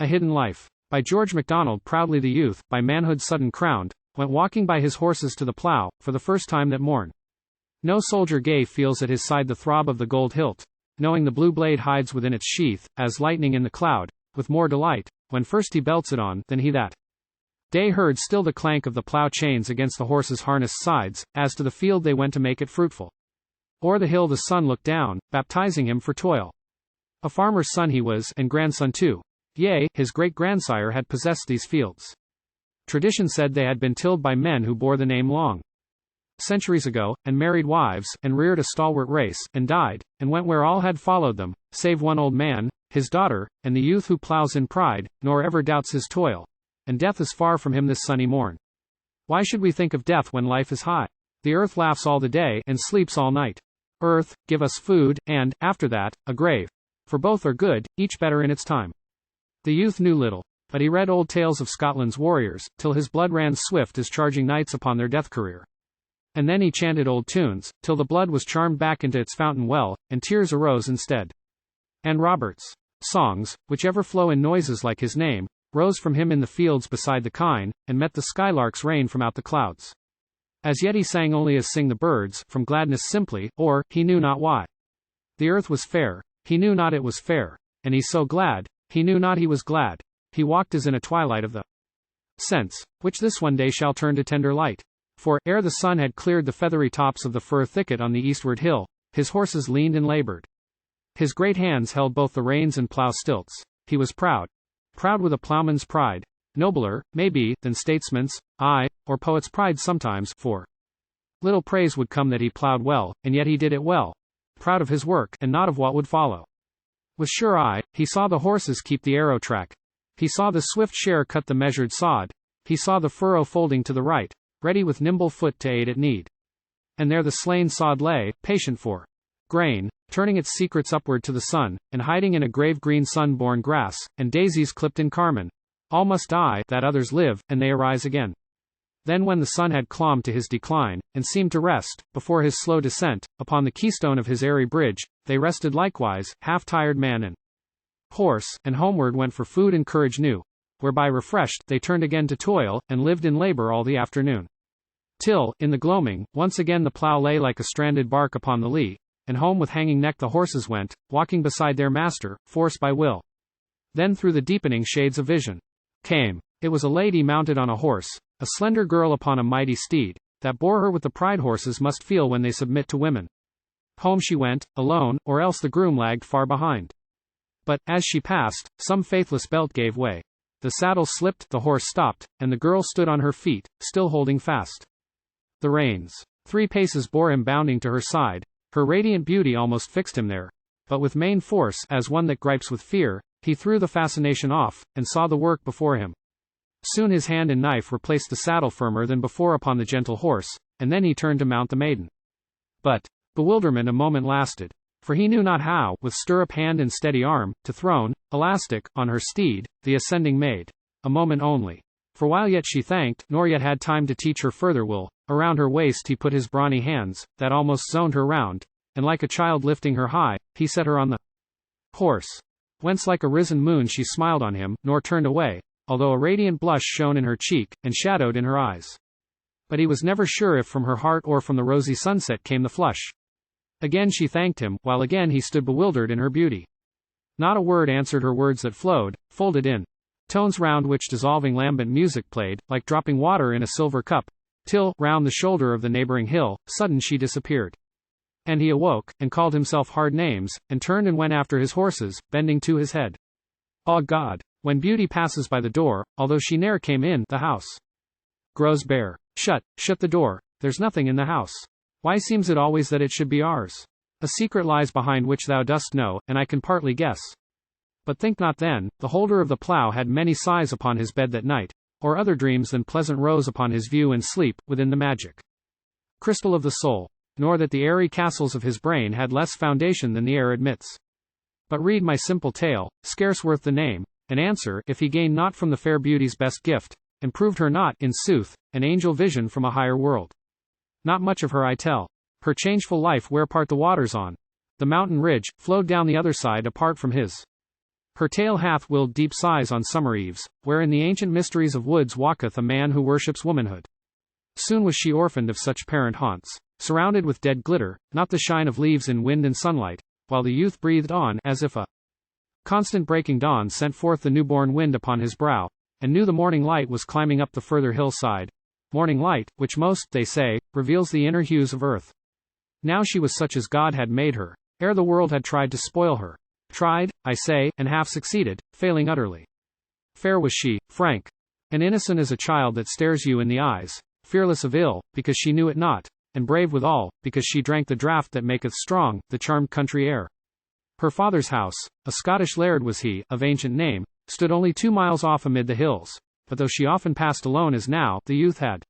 A Hidden Life. By George MacDonald. Proudly the youth, by manhood sudden crowned, went walking by his horses to the plough, for the first time that morn. No soldier gay feels at his side the throb of the gold hilt, knowing the blue blade hides within its sheath, as lightning in the cloud, with more delight, when first he belts it on, than he that day heard still the clank of the plough-chains against the horses' harnessed sides, as to the field they went to make it fruitful. O'er the hill the sun looked down, baptizing him for toil. A farmer's son he was, and grandson too. Yea, his great-grandsire had possessed these fields. Tradition said they had been tilled by men who bore the name long centuries ago, and married wives, and reared a stalwart race, and died, and went where all had followed them, save one old man, his daughter, and the youth who ploughs in pride, nor ever doubts his toil. And death is far from him this sunny morn. Why should we think of death when life is high? The earth laughs all the day, and sleeps all night. Earth, give us food, and, after that, a grave. For both are good, each better in its time. The youth knew little, but he read old tales of Scotland's warriors, till his blood ran swift as charging knights upon their death career. And then he chanted old tunes, till the blood was charmed back into its fountain well, and tears arose instead. And Robert's songs, which ever flow in noises like his name, rose from him in the fields beside the kine, and met the skylark's rain from out the clouds. As yet he sang only as sing the birds, from gladness simply, or, he knew not why. The earth was fair, he knew not it was fair, and he so glad, he knew not he was glad. He walked as in a twilight of the sense, which this one day shall turn to tender light. For, ere the sun had cleared the feathery tops of the fir thicket on the eastward hill, his horses leaned and labored. His great hands held both the reins and plough stilts. He was proud. Proud with a ploughman's pride. Nobler, maybe, than statesman's, aye, or poet's pride sometimes, for little praise would come that he ploughed well, and yet he did it well. Proud of his work, and not of what would follow. With sure eye, he saw the horses keep the arrow track. He saw the swift share cut the measured sod. He saw the furrow folding to the right, ready with nimble foot to aid at need. And there the slain sod lay, patient for grain, turning its secrets upward to the sun, and hiding in a grave green sun-born grass, and daisies clipped in carmine. All must die, that others live, and they arise again. Then when the sun had clomb to his decline, and seemed to rest, before his slow descent, upon the keystone of his airy bridge, they rested likewise, half-tired man and horse, and homeward went for food and courage new, whereby refreshed, they turned again to toil, and lived in labor all the afternoon. Till, in the gloaming, once again the plough lay like a stranded bark upon the lee, and home with hanging neck the horses went, walking beside their master, forced by will. Then through the deepening shades of vision came. It was a lady mounted on a horse, a slender girl upon a mighty steed, that bore her with the pride horses must feel when they submit to women. Home she went, alone, or else the groom lagged far behind. But, as she passed, some faithless belt gave way. The saddle slipped, the horse stopped, and the girl stood on her feet, still holding fast the reins. 3 paces bore him bounding to her side. Her radiant beauty almost fixed him there. But with main force, as one that gripes with fear, he threw the fascination off, and saw the work before him. Soon his hand and knife replaced the saddle firmer than before upon the gentle horse, and then he turned to mount the maiden. But bewilderment a moment lasted, for he knew not how, with stirrup hand and steady arm, to thrown, elastic, on her steed, the ascending maid. A moment only. For while yet she thanked, nor yet had time to teach her further will, around her waist he put his brawny hands, that almost zoned her round, and like a child lifting her high, he set her on the horse. Whence like a risen moon she smiled on him, nor turned away, although a radiant blush shone in her cheek, and shadowed in her eyes. But he was never sure if from her heart or from the rosy sunset came the flush. Again she thanked him, while again he stood bewildered in her beauty. Not a word answered her words that flowed, folded in tones round which dissolving lambent music played, like dropping water in a silver cup, till, round the shoulder of the neighboring hill, sudden she disappeared. And he awoke, and called himself hard names, and turned and went after his horses, bending to his head. Ah God! When beauty passes by the door, although she ne'er came in, the house grows bare. Shut the door, there's nothing in the house. Why seems it always that it should be ours? A secret lies behind which thou dost know, and I can partly guess. But think not then, the holder of the plough had many sighs upon his bed that night, or other dreams than pleasant rose upon his view and sleep, within the magic crystal of the soul, nor that the airy castles of his brain had less foundation than the air admits. But read my simple tale, scarce worth the name, and answer, if he gained not from the fair beauty's best gift, and proved her not, in sooth, an angel vision from a higher world. Not much of her I tell. Her changeful life where part the waters on the mountain ridge, flowed down the other side apart from his Her tale hath willed deep sighs on summer eves, where in the ancient mysteries of woods walketh a man who worships womanhood. Soon was she orphaned of such parent haunts, surrounded with dead glitter, not the shine of leaves in wind and sunlight, while the youth breathed on as if a constant breaking dawn sent forth the newborn wind upon his brow, and knew the morning light was climbing up the further hillside. Morning light, which most, they say, reveals the inner hues of earth. Now she was such as God had made her, ere the world had tried to spoil her. Tried, I say, and half succeeded, failing utterly. Fair was she, frank, and innocent as a child that stares you in the eyes, fearless of ill, because she knew it not, and brave withal, because she drank the draught that maketh strong, the charmed country air. Her father's house, a Scottish laird was he, of ancient name, stood only 2 miles off amid the hills, but though she often passed alone as now, the youth had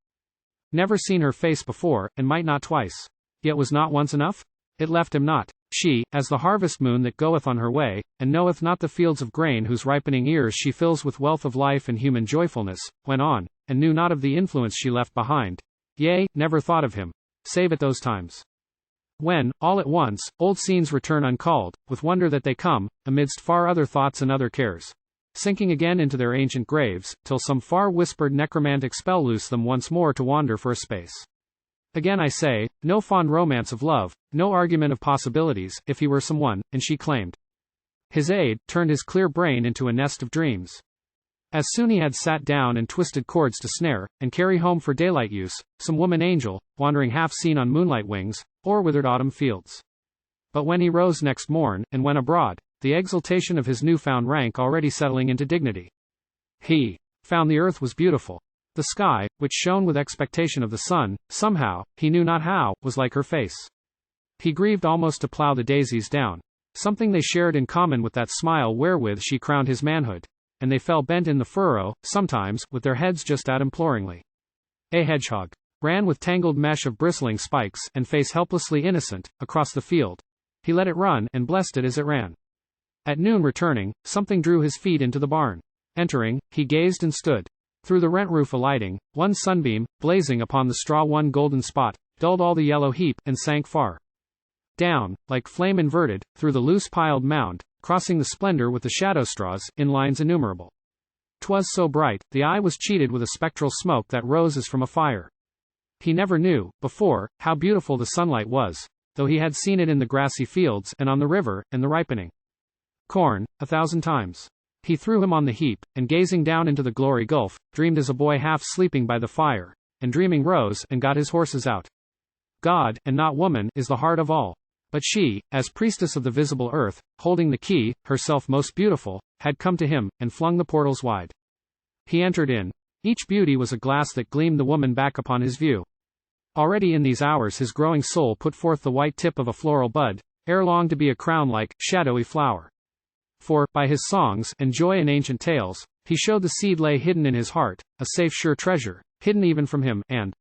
never seen her face before, and might not twice. Yet was not once enough? It left him not. She, as the harvest moon that goeth on her way, and knoweth not the fields of grain whose ripening ears she fills with wealth of life and human joyfulness, went on, and knew not of the influence she left behind. Yea, never thought of him, save at those times when, all at once, old scenes return uncalled, with wonder that they come, amidst far other thoughts and other cares, sinking again into their ancient graves, till some far whispered necromantic spell loose them once more to wander for a space. Again I say, no fond romance of love, no argument of possibilities, if he were someone, and she claimed his aid, turned his clear brain into a nest of dreams. As soon he had sat down and twisted cords to snare, and carry home for daylight use, some woman angel, wandering half seen on moonlight wings, o'er withered autumn fields. But when he rose next morn, and went abroad, the exultation of his new-found rank already settling into dignity, he found the earth was beautiful. The sky, which shone with expectation of the sun, somehow, he knew not how, was like her face. He grieved almost to plough the daisies down, something they shared in common with that smile wherewith she crowned his manhood, and they fell bent in the furrow, sometimes, with their heads just out imploringly. A hedgehog ran with tangled mesh of bristling spikes, and face helplessly innocent, across the field. He let it run, and blessed it as it ran. At noon returning, something drew his feet into the barn. Entering, he gazed and stood. Through the rent roof alighting, one sunbeam, blazing upon the straw one golden spot, dulled all the yellow heap, and sank far down, like flame inverted, through the loose piled mound, crossing the splendor with the shadow straws, in lines innumerable. 'Twas so bright, the eye was cheated with a spectral smoke that rose as from a fire. He never knew, before, how beautiful the sunlight was, though he had seen it in the grassy fields, and on the river, and the ripening corn, 1,000 times. He threw him on the heap, and gazing down into the glory gulf, dreamed as a boy half sleeping by the fire, and dreaming rose, and got his horses out. God, and not woman, is the heart of all. But she, as priestess of the visible earth, holding the key, herself most beautiful, had come to him, and flung the portals wide. He entered in. Each beauty was a glass that gleamed the woman back upon his view. Already in these hours his growing soul put forth the white tip of a floral bud, ere long to be a crown-like, shadowy flower. For, by his songs, and joy in ancient tales, he showed the seed lay hidden in his heart, a safe sure treasure, hidden even from him, and,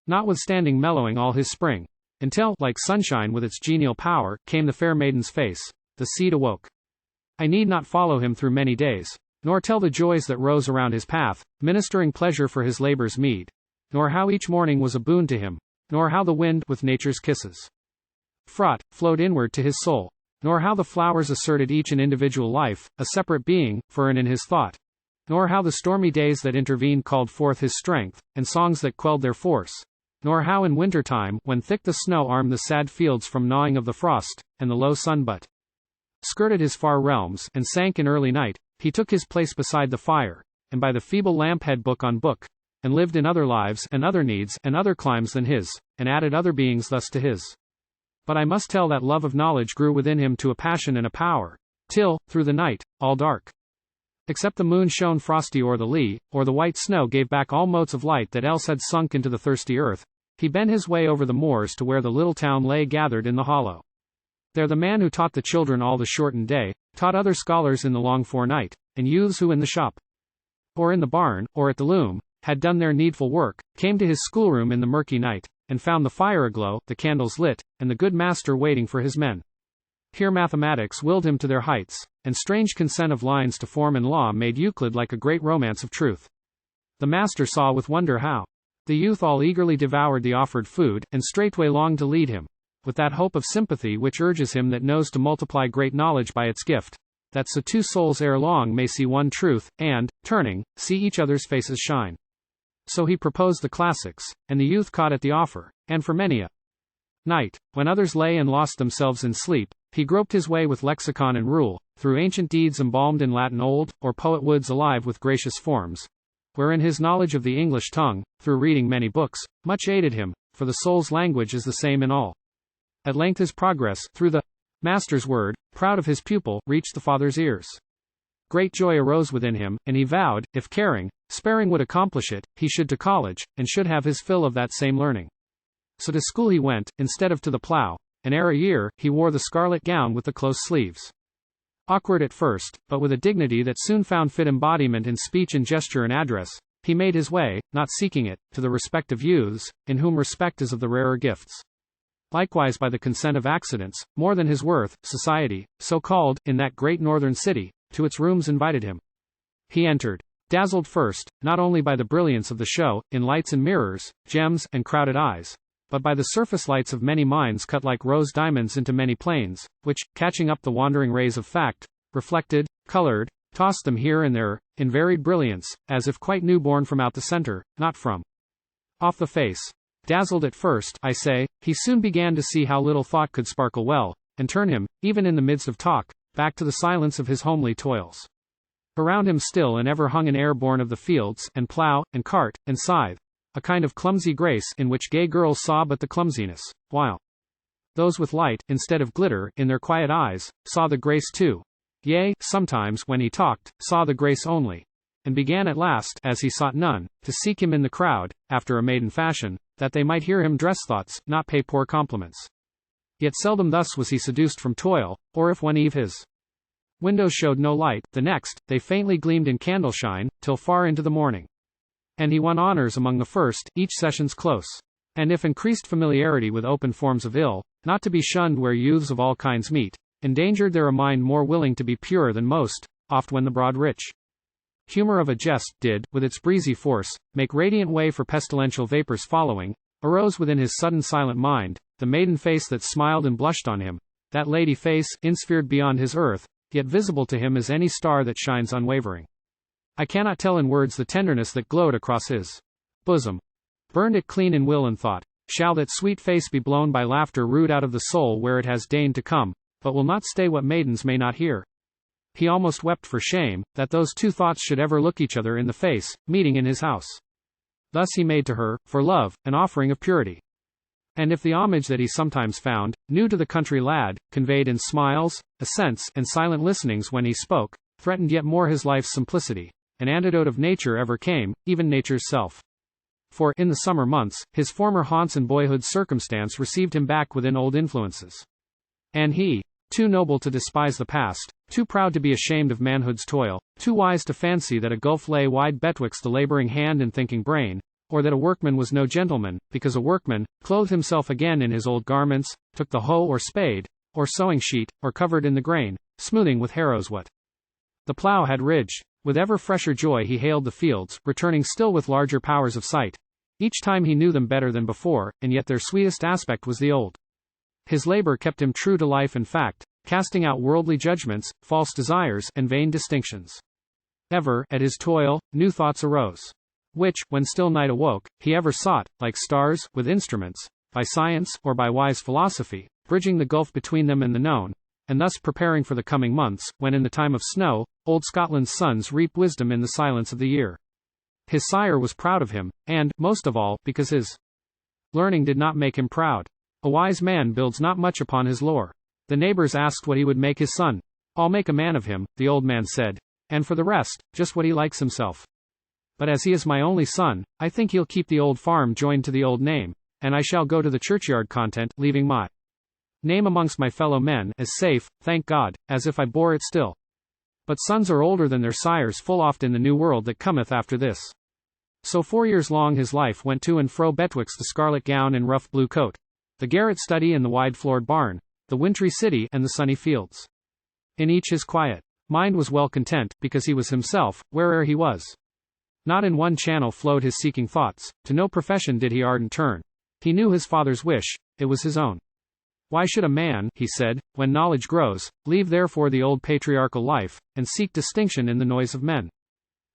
notwithstanding mellowing all his spring, until, like sunshine with its genial power, came the fair maiden's face, the seed awoke. I need not follow him through many days, nor tell the joys that rose around his path, ministering pleasure for his labor's meed, nor how each morning was a boon to him, nor how the wind, with nature's kisses fraught, flowed inward to his soul, nor how the flowers asserted each an individual life, a separate being, for in his thought, nor how the stormy days that intervened called forth his strength, and songs that quelled their force, nor how in winter time, when thick the snow armed the sad fields from gnawing of the frost, and the low sun but skirted his far realms, and sank in early night, he took his place beside the fire, and by the feeble lamp had book on book, and lived in other lives, and other needs, and other climes than his, and added other beings thus to his. But I must tell that love of knowledge grew within him to a passion and a power, till, through the night, all dark, except the moon shone frosty o'er the lea, or the white snow gave back all motes of light that else had sunk into the thirsty earth, he bent his way over the moors to where the little town lay gathered in the hollow. There the man who taught the children all the shortened day, taught other scholars in the long forenight, and youths who in the shop, or in the barn, or at the loom, had done their needful work, came to his schoolroom in the murky night, and found the fire aglow, the candles lit, and the good master waiting for his men. Here mathematics willed him to their heights, and strange consent of lines to form and law made Euclid like a great romance of truth. The master saw with wonder how the youth all eagerly devoured the offered food, and straightway longed to lead him, with that hope of sympathy which urges him that knows to multiply great knowledge by its gift, that so two souls ere long may see one truth, and, turning, see each other's faces shine. So he proposed the classics, and the youth caught at the offer, and for many a night, when others lay and lost themselves in sleep, he groped his way with lexicon and rule, through ancient deeds embalmed in Latin old, or poet woods alive with gracious forms, wherein his knowledge of the English tongue, through reading many books, much aided him, for the soul's language is the same in all. At length his progress, through the Master's word, proud of his pupil, reached the Father's ears. Great joy arose within him, and he vowed, if caring, sparing would accomplish it, he should to college, and should have his fill of that same learning. So to school he went, instead of to the plough, and ere a year, he wore the scarlet gown with the close sleeves. Awkward at first, but with a dignity that soon found fit embodiment in speech and gesture and address, he made his way, not seeking it, to the respect of youths, in whom respect is of the rarer gifts. Likewise by the consent of accidents, more than his worth, society, so called, in that great northern city, to its rooms invited him. He entered, dazzled first, not only by the brilliance of the show, in lights and mirrors, gems, and crowded eyes, but by the surface lights of many minds cut like rose diamonds into many planes, which, catching up the wandering rays of fact, reflected, colored, tossed them here and there, in varied brilliance, as if quite new-born from out the center, not from off the face. Dazzled at first, I say, he soon began to see how little thought could sparkle well, and turn him, even in the midst of talk, back to the silence of his homely toils. Around him still and ever hung an air born of the fields, and plough, and cart, and scythe, a kind of clumsy grace in which gay girls saw but the clumsiness, while those with light, instead of glitter, in their quiet eyes, saw the grace too. Yea, sometimes, when he talked, saw the grace only, and began at last, as he sought none, to seek him in the crowd, after a maiden fashion, that they might hear him dress thoughts, not pay poor compliments. Yet seldom thus was he seduced from toil, or if one eve his windows showed no light, the next, they faintly gleamed in candle shine, till far into the morning. And he won honors among the first, each session's close. And if increased familiarity with open forms of ill, not to be shunned where youths of all kinds meet, endangered there a mind more willing to be pure than most, oft when the broad rich humor of a jest did, with its breezy force, make radiant way for pestilential vapors following, arose within his sudden silent mind, the maiden face that smiled and blushed on him, that lady face, insphered beyond his earth, yet visible to him as any star that shines unwavering. I cannot tell in words the tenderness that glowed across his bosom. Burned it clean in will and thought. Shall that sweet face be blown by laughter rude out of the soul where it has deigned to come, but will not stay what maidens may not hear? He almost wept for shame, that those two thoughts should ever look each other in the face, meeting in his house. Thus he made to her, for love, an offering of purity. And if the homage that he sometimes found, new to the country lad, conveyed in smiles, assents, and silent listenings when he spoke, threatened yet more his life's simplicity, an antidote of nature ever came, even nature's self. For, in the summer months, his former haunts and boyhood's circumstance received him back within old influences. And he, too noble to despise the past, too proud to be ashamed of manhood's toil, too wise to fancy that a gulf lay wide betwixt the laboring hand and thinking brain, or that a workman was no gentleman, because a workman, clothed himself again in his old garments, took the hoe or spade, or sewing sheet, or covered in the grain, smoothing with harrows what the plough had ridged. With ever fresher joy he hailed the fields, returning still with larger powers of sight. Each time he knew them better than before, and yet their sweetest aspect was the old. His labor kept him true to life and fact, casting out worldly judgments, false desires, and vain distinctions. Ever, at his toil, new thoughts arose, which, when still night awoke, he ever sought, like stars, with instruments, by science, or by wise philosophy, bridging the gulf between them and the known, and thus preparing for the coming months, when in the time of snow, old Scotland's sons reap wisdom in the silence of the year. His sire was proud of him, and, most of all, because his learning did not make him proud. A wise man builds not much upon his lore. The neighbors asked what he would make his son. I'll make a man of him, the old man said, and for the rest, just what he likes himself. But as he is my only son, I think he'll keep the old farm joined to the old name, and I shall go to the churchyard content, leaving my name amongst my fellow men, as safe, thank God, as if I bore it still. But sons are older than their sires full oft in the new world that cometh after this. So 4 years long his life went to and fro betwixt the scarlet gown and rough blue coat, the garret study and the wide-floored barn, the wintry city and the sunny fields. In each his quiet mind was well content, because he was himself, where'er he was. Not in one channel flowed his seeking thoughts, to no profession did he ardent turn. He knew his father's wish, it was his own. Why should a man, he said, when knowledge grows, leave therefore the old patriarchal life, and seek distinction in the noise of men?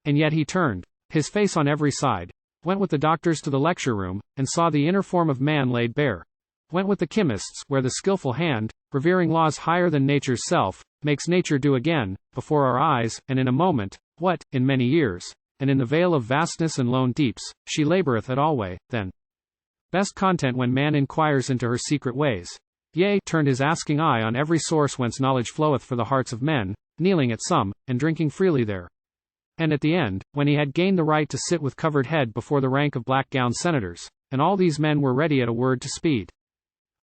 And yet he turned his face on every side, went with the doctors to the lecture room, and saw the inner form of man laid bare. Went with the chemists, where the skillful hand, revering laws higher than nature's self, makes nature do again, before our eyes, and in a moment, what, in many years, and in the veil of vastness and lone deeps, she laboureth at alway, then best content when man inquires into her secret ways. Yea, turned his asking eye on every source whence knowledge floweth for the hearts of men, kneeling at some, and drinking freely there. And at the end, when he had gained the right to sit with covered head before the rank of black-gowned senators, and all these men were ready at a word to speed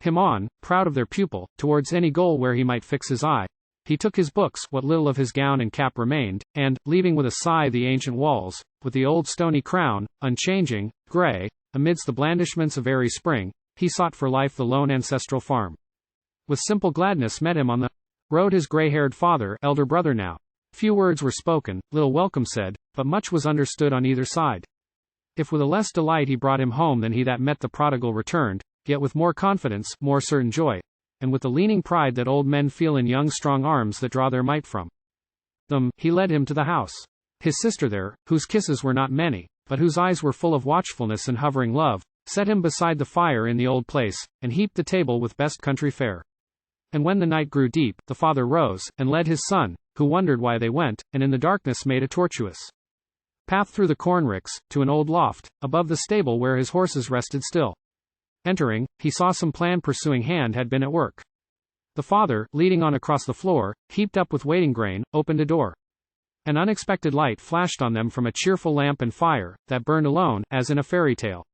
him on, proud of their pupil, towards any goal where he might fix his eye, he took his books, what little of his gown and cap remained, and, leaving with a sigh the ancient walls, with the old stony crown, unchanging, grey, amidst the blandishments of airy spring, he sought for life the lone ancestral farm. With simple gladness met him on the road his grey-haired father, elder brother now. Few words were spoken, little welcome said, but much was understood on either side. If with a less delight he brought him home than he that met the prodigal returned, yet with more confidence, more certain joy, and with the leaning pride that old men feel in young strong arms that draw their might from them, he led him to the house. His sister there, whose kisses were not many, but whose eyes were full of watchfulness and hovering love, set him beside the fire in the old place, and heaped the table with best country fare. And when the night grew deep, the father rose, and led his son, who wondered why they went, and in the darkness made a tortuous path through the cornricks, to an old loft, above the stable where his horses rested still. Entering, he saw some plan-pursuing hand had been at work. The father, leading on across the floor, heaped up with waiting grain, opened a door. An unexpected light flashed on them from a cheerful lamp and fire, that burned alone, as in a fairy tale.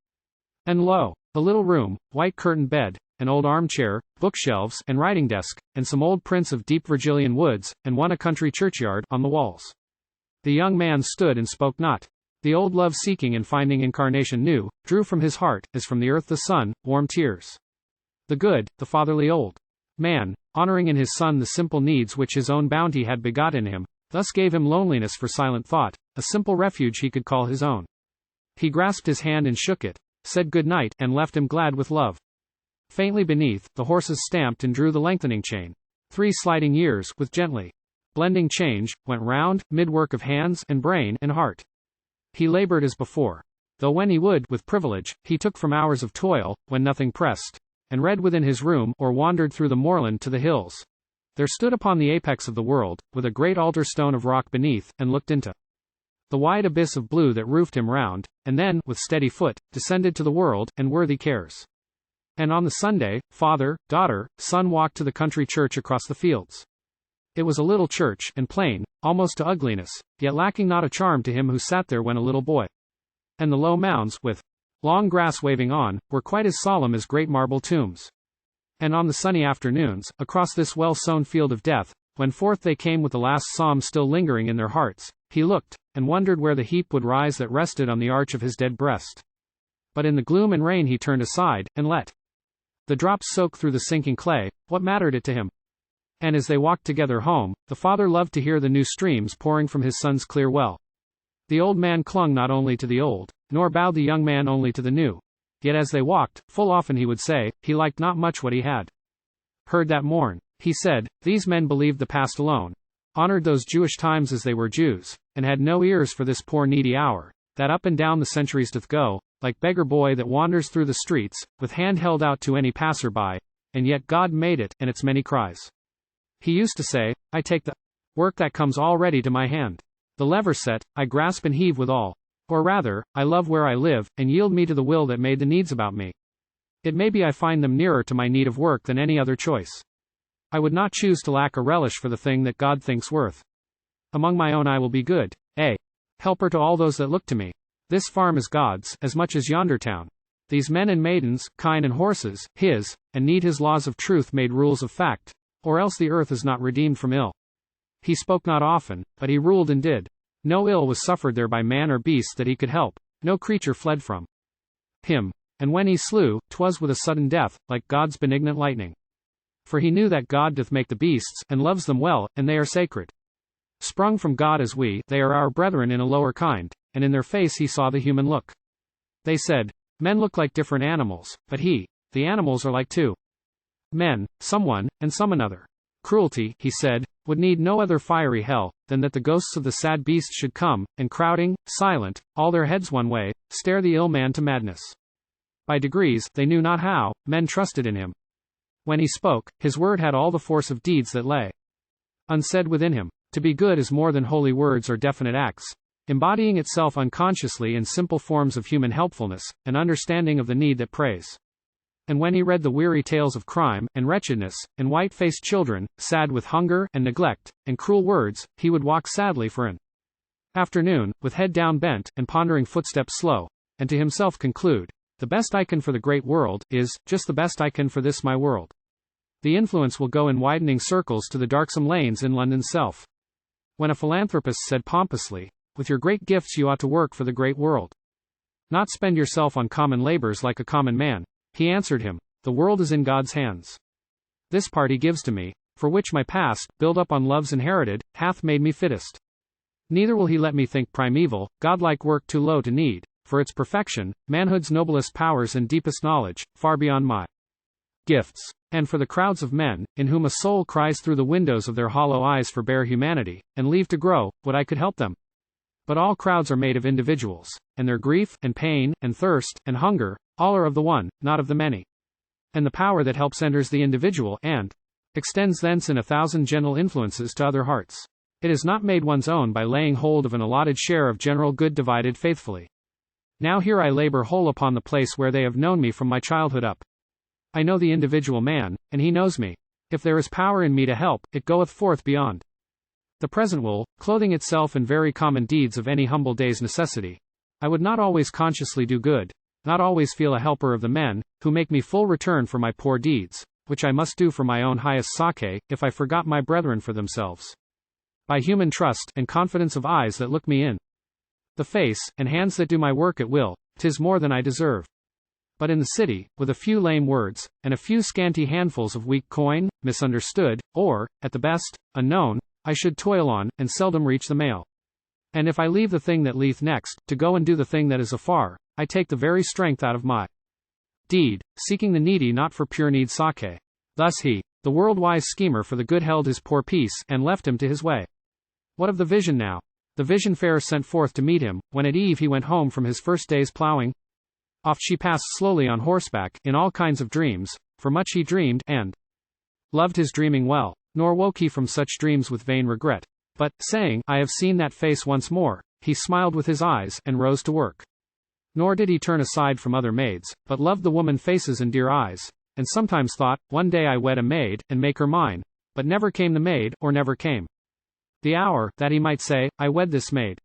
And lo, a little room, white-curtained bed, an old armchair, bookshelves, and writing desk, and some old prints of deep Virgilian woods, and one a country churchyard, on the walls. The young man stood and spoke not. The old love-seeking and finding incarnation new, drew from his heart, as from the earth the sun, warm tears. The good, the fatherly old man, honoring in his son the simple needs which his own bounty had begot in him, thus gave him loneliness for silent thought, a simple refuge he could call his own. He grasped his hand and shook it, said good night, and left him glad with love. Faintly beneath, the horses stamped and drew the lengthening chain. 3 sliding years, with gently blending change, went round, mid-work of hands, and brain, and heart. He labored as before. Though when he would, with privilege, he took from hours of toil, when nothing pressed, and read within his room, or wandered through the moorland to the hills. There stood upon the apex of the world, with a great altar stone of rock beneath, and looked into the wide abyss of blue that roofed him round, and then, with steady foot, descended to the world, and worthy cares. And on the Sunday, father, daughter, son walked to the country church across the fields. It was a little church, and plain, almost to ugliness, yet lacking not a charm to him who sat there when a little boy. And the low mounds, with long grass waving on, were quite as solemn as great marble tombs. And on the sunny afternoons, across this well-sown field of death, when forth they came with the last psalm still lingering in their hearts, he looked, and wondered where the heap would rise that rested on the arch of his dead breast. But in the gloom and rain he turned aside, and let the drops soak through the sinking clay. What mattered it to him? And as they walked together home, the father loved to hear the new streams pouring from his son's clear well. The old man clung not only to the old, nor bowed the young man only to the new. Yet as they walked, full often he would say, he liked not much what he had heard that morn. He said, these men believed the past alone, honored those Jewish times as they were Jews, and had no ears for this poor needy hour, that up and down the centuries doth go, like beggar boy that wanders through the streets, with hand held out to any passer-by, and yet God made it, and its many cries. He used to say, I take the work that comes all ready to my hand. The lever set, I grasp and heave with all. Or rather, I love where I live, and yield me to the will that made the needs about me. It may be I find them nearer to my need of work than any other choice. I would not choose to lack a relish for the thing that God thinks worth. Among my own I will be good, a helper to all those that look to me. This farm is God's, as much as yonder town. These men and maidens, kine and horses, his, and need his laws of truth made rules of fact, or else the earth is not redeemed from ill. He spoke not often, but he ruled and did. No ill was suffered there by man or beast that he could help, no creature fled from him. And when he slew, 'twas with a sudden death, like God's benignant lightning. For he knew that God doth make the beasts, and loves them well, and they are sacred. Sprung from God as we, they are our brethren in a lower kind, and in their face he saw the human look. They said, men look like different animals, but the animals are like two. Men, some one, and some another. Cruelty, he said, would need no other fiery hell, than that the ghosts of the sad beasts should come, and crowding, silent, all their heads one way, stare the ill man to madness. By degrees, they knew not how, men trusted in him. When he spoke, his word had all the force of deeds that lay unsaid within him. To be good is more than holy words or definite acts, embodying itself unconsciously in simple forms of human helpfulness, an understanding of the need that prays. And when he read the weary tales of crime, and wretchedness, and white-faced children, sad with hunger, and neglect, and cruel words, he would walk sadly for an afternoon, with head down bent, and pondering footsteps slow, and to himself conclude, the best I can for the great world, is, just the best I can for this my world. The influence will go in widening circles to the darksome lanes in London's self. When a philanthropist said pompously, with your great gifts you ought to work for the great world. Not spend yourself on common labors like a common man. He answered him, the world is in God's hands. This part he gives to me, for which my past, built up on loves inherited, hath made me fittest. Neither will he let me think primeval, godlike work too low to need, for its perfection, manhood's noblest powers and deepest knowledge, far beyond my gifts. And for the crowds of men, in whom a soul cries through the windows of their hollow eyes for bare humanity, and leave to grow, would I could help them. But all crowds are made of individuals, and their grief, and pain, and thirst, and hunger, all are of the one, not of the many. And the power that helps enters the individual, and extends thence in 1,000 gentle influences to other hearts. It is not made one's own by laying hold of an allotted share of general good divided faithfully. Now here I labor whole upon the place where they have known me from my childhood up. I know the individual man, and he knows me. If there is power in me to help, it goeth forth beyond the present wool, clothing itself in very common deeds of any humble day's necessity. I would not always consciously do good, not always feel a helper of the men, who make me full return for my poor deeds, which I must do for my own highest sake, if I forgot my brethren for themselves. By human trust, and confidence of eyes that look me in the face, and hands that do my work at will, 'tis more than I deserve. But in the city, with a few lame words, and a few scanty handfuls of weak coin, misunderstood, or, at the best, unknown, I should toil on, and seldom reach the mail. And if I leave the thing that lieth next, to go and do the thing that is afar, I take the very strength out of my deed, seeking the needy not for pure need sake. Thus he, the world-wise schemer for the good held his poor peace, and left him to his way. What of the vision now? The vision fair sent forth to meet him, when at eve he went home from his first day's ploughing. Oft she passed slowly on horseback, in all kinds of dreams, for much he dreamed, and loved his dreaming well, nor woke he from such dreams with vain regret. But, saying, I have seen that face once more, he smiled with his eyes, and rose to work. Nor did he turn aside from other maids, but loved the woman faces and dear eyes, and sometimes thought, one day I wed a maid, and make her mine, but never came the maid, or never came the hour, that he might say, I wed this maid.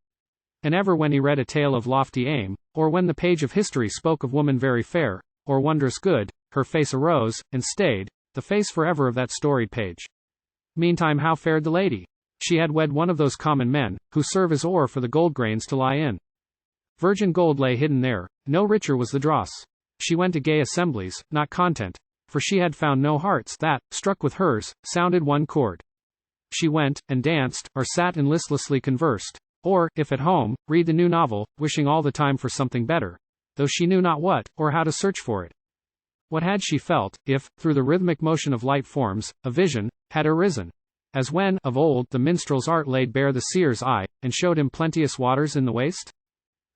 And ever when he read a tale of lofty aim, or when the page of history spoke of woman very fair, or wondrous good, her face arose, and stayed, the face forever of that storied page. Meantime how fared the lady? She had wed one of those common men, who serve as ore for the gold grains to lie in. Virgin gold lay hidden there, no richer was the dross. She went to gay assemblies, not content, for she had found no hearts that, struck with hers, sounded one chord. She went, and danced, or sat and listlessly conversed, or, if at home, read the new novel, wishing all the time for something better, though she knew not what, or how to search for it. What had she felt, if, through the rhythmic motion of light forms, a vision had arisen? As when, of old, the minstrel's art laid bare the seer's eye, and showed him plenteous waters in the waste?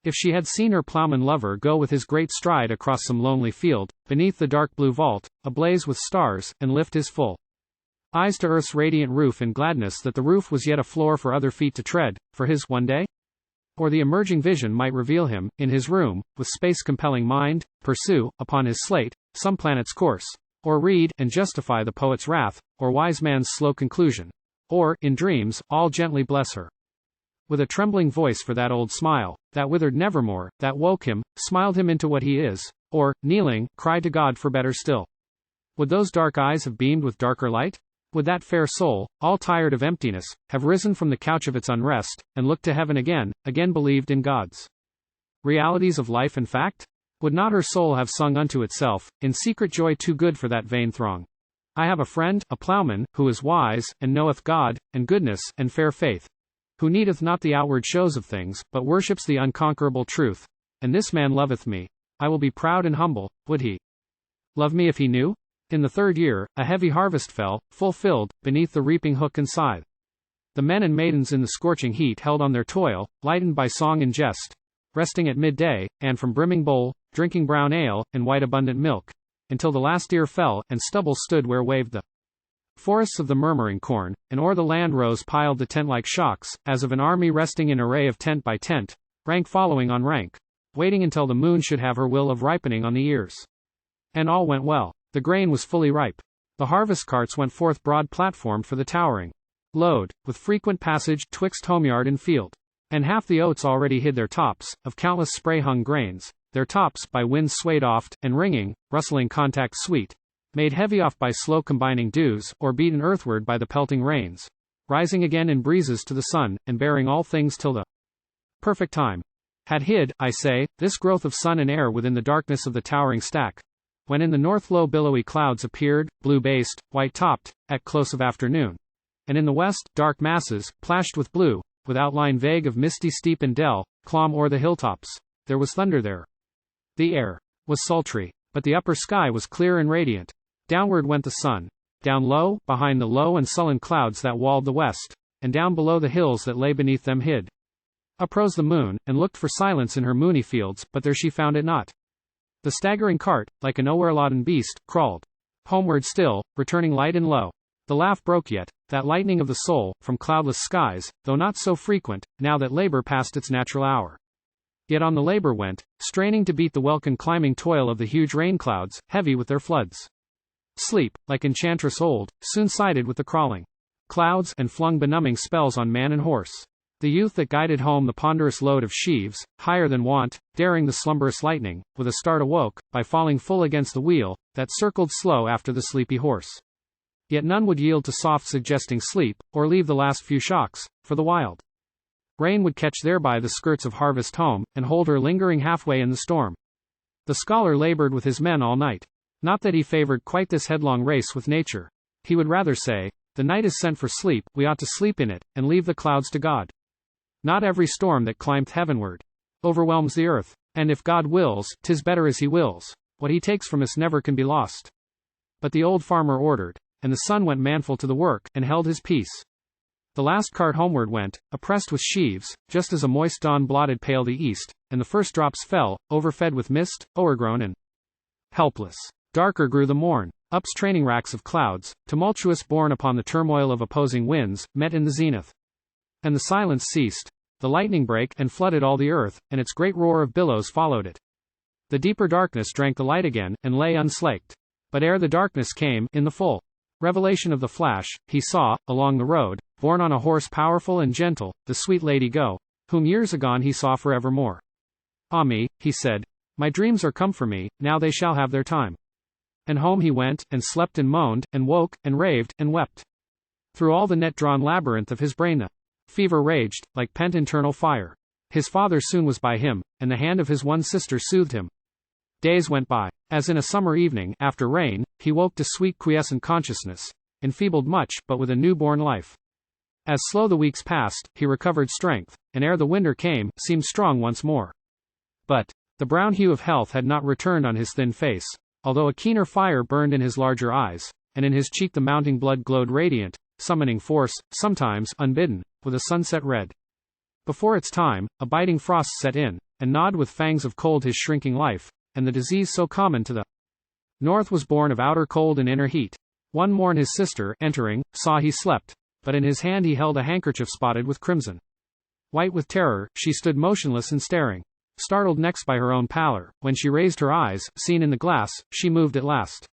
If she had seen her ploughman lover go with his great stride across some lonely field, beneath the dark blue vault, ablaze with stars, and lift his full eyes to earth's radiant roof in gladness that the roof was yet a floor for other feet to tread, for his, one day? Or the emerging vision might reveal him, in his room, with space-compelling mind, pursue, upon his slate, some planet's course, or read, and justify the poet's wrath, or wise man's slow conclusion, or, in dreams, all gently bless her. With a trembling voice for that old smile, that withered nevermore, that woke him, smiled him into what he is, or, kneeling, cried to God for better still. Would those dark eyes have beamed with darker light? Would that fair soul, all tired of emptiness, have risen from the couch of its unrest, and looked to heaven again believed in God's realities of life and fact? Would not her soul have sung unto itself, in secret joy too good for that vain throng? I have a friend, a ploughman, who is wise, and knoweth God, and goodness, and fair faith, who needeth not the outward shows of things, but worships the unconquerable truth. And this man loveth me. I will be proud and humble. Would he love me if he knew? In the third year, a heavy harvest fell, full-filled, beneath the reaping hook and scythe. The men and maidens in the scorching heat held on their toil, lightened by song and jest, resting at midday, and from brimming bowl, drinking brown ale, and white abundant milk, until the last ear fell, and stubble stood where waved the forests of the murmuring corn, and o'er the land rose piled the tent-like shocks, as of an army resting in array of tent by tent, rank following on rank, waiting until the moon should have her will of ripening on the ears. And all went well. The grain was fully ripe. The harvest carts went forth broad platformed for the towering load, with frequent passage twixt homeyard and field. And half the oats already hid their tops, of countless spray-hung grains, their tops, by winds swayed oft, and ringing, rustling contact sweet, made heavy oft by slow combining dews, or beaten earthward by the pelting rains, rising again in breezes to the sun, and bearing all things till the perfect time had hid, I say, this growth of sun and air within the darkness of the towering stack, when in the north low billowy clouds appeared, blue-based, white-topped, at close of afternoon, and in the west, dark masses, plashed with blue, with outline vague of misty steep and dell, clomb o'er the hilltops. There was thunder there. The air was sultry, but the upper sky was clear and radiant. Downward went the sun, down low, behind the low and sullen clouds that walled the west, and down below the hills that lay beneath them hid. Uprose the moon, and looked for silence in her moony fields, but there she found it not. The staggering cart, like an o'erladen beast, crawled homeward still, returning light and low. The laugh broke yet, that lightning of the soul, from cloudless skies, though not so frequent, now that labor passed its natural hour. Yet on the labor went, straining to beat the welkin climbing toil of the huge rain clouds, heavy with their floods. Sleep, like enchantress old, soon sided with the crawling clouds, and flung benumbing spells on man and horse. The youth that guided home the ponderous load of sheaves, higher than wont, daring the slumberous lightning, with a start awoke, by falling full against the wheel, that circled slow after the sleepy horse. Yet none would yield to soft suggesting sleep, or leave the last few shocks, for the wild rain would catch thereby the skirts of harvest home, and hold her lingering halfway in the storm. The scholar labored with his men all night. Not that he favored quite this headlong race with nature. He would rather say, the night is sent for sleep, we ought to sleep in it, and leave the clouds to God. Not every storm that climbeth heavenward overwhelms the earth, and if God wills, 'tis better as he wills. What he takes from us never can be lost. But the old farmer ordered, and the son went manful to the work, and held his peace. The last cart homeward went, oppressed with sheaves, just as a moist dawn blotted pale the east, and the first drops fell, overfed with mist, o'ergrown and helpless. Darker grew the morn. Up straining racks of clouds, tumultuous borne upon the turmoil of opposing winds, met in the zenith. And the silence ceased. The lightning brake, and flooded all the earth, and its great roar of billows followed it. The deeper darkness drank the light again, and lay unslaked. But ere the darkness came, in the full revelation of the flash, he saw, along the road, borne on a horse powerful and gentle, the sweet lady go, whom years agone he saw forevermore. Ah me, he said, my dreams are come for me, now they shall have their time. And home he went, and slept and moaned, and woke, and raved, and wept. Through all the net-drawn labyrinth of his brain the fever raged, like pent internal fire. His father soon was by him, and the hand of his one sister soothed him. Days went by. As in a summer evening, after rain, he woke to sweet quiescent consciousness, enfeebled much, but with a new-born life. As slow the weeks passed, he recovered strength, and ere the winter came, seemed strong once more. But the brown hue of health had not returned on his thin face, although a keener fire burned in his larger eyes, and in his cheek the mounting blood glowed radiant, summoning force, sometimes, unbidden, with a sunset red. Before its time, a biting frost set in, and gnawed with fangs of cold his shrinking life, and the disease so common to the north was born of outer cold and inner heat. One morn his sister, entering, saw he slept, but in his hand he held a handkerchief spotted with crimson. White with terror, she stood motionless and staring. Startled next by her own pallor, when she raised her eyes, seen in the glass, she moved at last.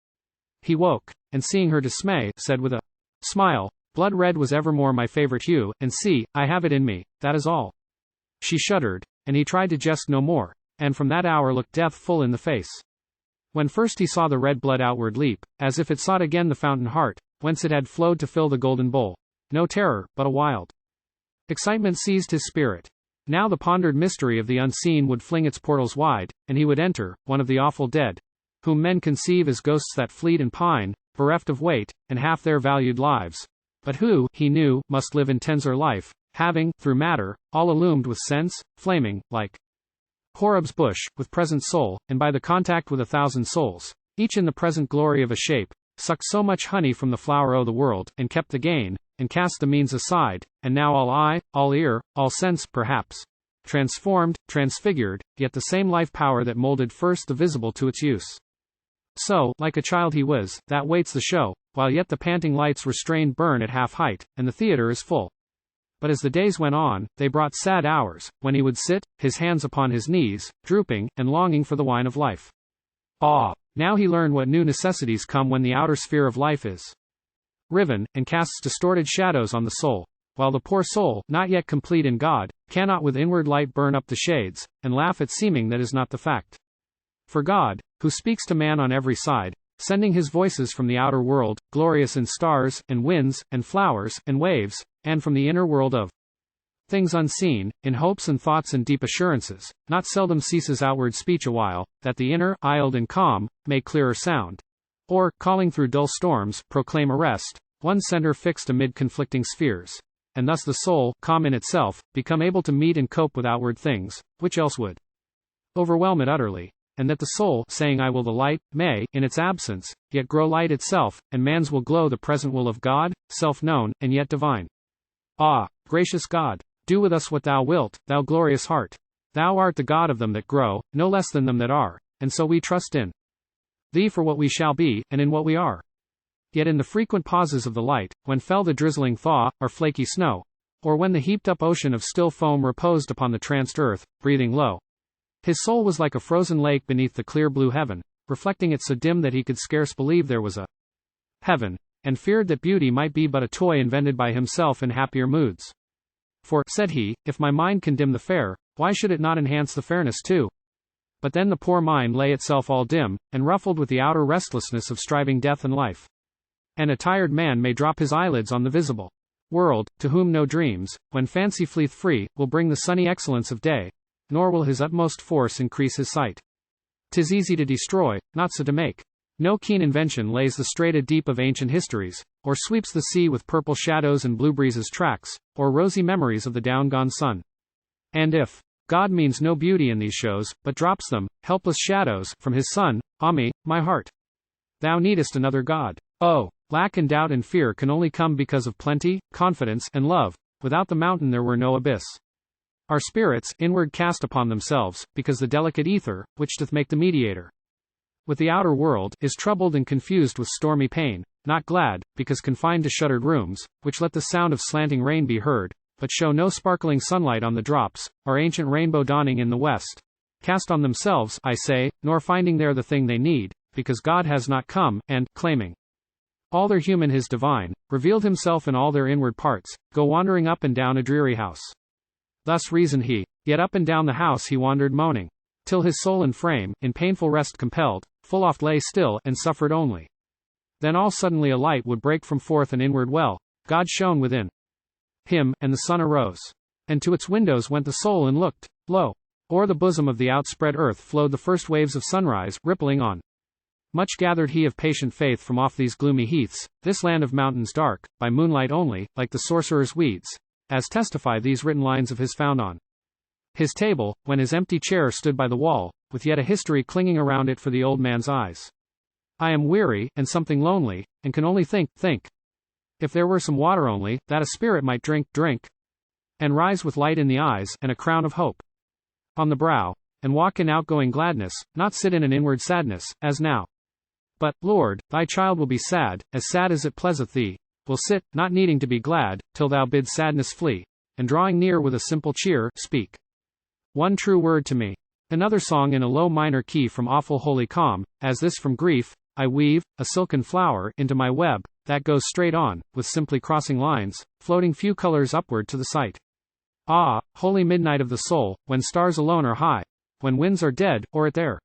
He woke, and seeing her dismay, said with a smile, blood red was evermore my favorite hue, and see, I have it in me, that is all. She shuddered, and he tried to jest no more, and from that hour looked death full in the face. When first he saw the red blood outward leap, as if it sought again the fountain heart, whence it had flowed to fill the golden bowl. No terror, but a wild excitement seized his spirit. Now the pondered mystery of the unseen would fling its portals wide, and he would enter, one of the awful dead, whom men conceive as ghosts that fleet and pine, bereft of weight, and half their valued lives, but who, he knew, must live in tenser life, having, through matter, all illumed with sense, flaming, like Horeb's bush, with present soul, and by the contact with 1,000 souls, each in the present glory of a shape, sucked so much honey from the flower o' the world, and kept the gain, and cast the means aside, and now all eye, all ear, all sense, perhaps, transformed, transfigured, yet the same life power that molded first the visible to its use. So, like a child he was, that waits the show, while yet the panting lights restrained burn at half height, and the theatre is full. But as the days went on, they brought sad hours, when he would sit, his hands upon his knees, drooping, and longing for the wine of life. Now he learned what new necessities come when the outer sphere of life is riven, and casts distorted shadows on the soul, while the poor soul, not yet complete in God, cannot with inward light burn up the shades, and laugh at seeming that is not the fact. For God, who speaks to man on every side, sending his voices from the outer world, glorious in stars, and winds, and flowers, and waves, and from the inner world of things unseen, in hopes and thoughts and deep assurances, not seldom ceases outward speech awhile, that the inner, isled and calm, may clearer sound. Or, calling through dull storms, proclaim a rest, one center fixed amid conflicting spheres. And thus the soul, calm in itself, become able to meet and cope with outward things, which else would overwhelm it utterly. And that the soul, saying I will the light, may, in its absence, yet grow light itself, and man's will glow the present will of God, self-known, and yet divine. Gracious God, do with us what thou wilt, thou glorious heart. Thou art the God of them that grow, no less than them that are, and so we trust in thee for what we shall be, and in what we are. Yet in the frequent pauses of the light, when fell the drizzling thaw, or flaky snow, or when the heaped-up ocean of still foam reposed upon the tranced earth, breathing low, his soul was like a frozen lake beneath the clear blue heaven, reflecting it so dim that he could scarce believe there was a heaven, and feared that beauty might be but a toy invented by himself in happier moods. For, said he, if my mind can dim the fair, why should it not enhance the fairness too? But then the poor mind lay itself all dim, and ruffled with the outer restlessness of striving death and life. And a tired man may drop his eyelids on the visible world, to whom no dreams, when fancy fleeth free, will bring the sunny excellence of day, nor will his utmost force increase his sight. 'Tis easy to destroy, not so to make. No keen invention lays the strata deep of ancient histories, or sweeps the sea with purple shadows and blue breezes tracks, or rosy memories of the down-gone sun. And if God means no beauty in these shows, but drops them, helpless shadows, from his Son, me, my heart, thou needest another God. Lack and doubt and fear can only come because of plenty, confidence, and love. Without the mountain there were no abyss. Our spirits, inward cast upon themselves, because the delicate ether, which doth make the mediator with the outer world, is troubled and confused with stormy pain, not glad, because confined to shuttered rooms, which let the sound of slanting rain be heard, but show no sparkling sunlight on the drops, or ancient rainbow dawning in the west. Cast on themselves, I say, nor finding there the thing they need, because God has not come, and, claiming all their human his divine, revealed himself in all their inward parts, go wandering up and down a dreary house. Thus reasoned he, yet up and down the house he wandered moaning, till his soul and frame, in painful rest compelled, full oft lay still, and suffered only. Then all suddenly a light would break from forth an inward well, God shone within him, and the sun arose. And to its windows went the soul and looked, lo! O'er the bosom of the outspread earth flowed the first waves of sunrise, rippling on. Much gathered he of patient faith from off these gloomy heaths, this land of mountains dark, by moonlight only, like the sorcerer's weeds, as testify these written lines of his found on his table, when his empty chair stood by the wall, with yet a history clinging around it for the old man's eyes. I am weary, and something lonely, and can only think. If there were some water only, that a spirit might drink, and rise with light in the eyes, and a crown of hope on the brow, and walk in outgoing gladness, not sit in an inward sadness, as now. But, Lord, thy child will be sad as it pleaseth thee, will sit, not needing to be glad, till thou bid sadness flee, and drawing near with a simple cheer, speak one true word to me. Another song in a low minor key from awful holy calm, as this from grief, I weave, a silken flower, into my web, that goes straight on, with simply crossing lines, floating few colors upward to the sight. Holy midnight of the soul, when stars alone are high, when winds are dead, or at their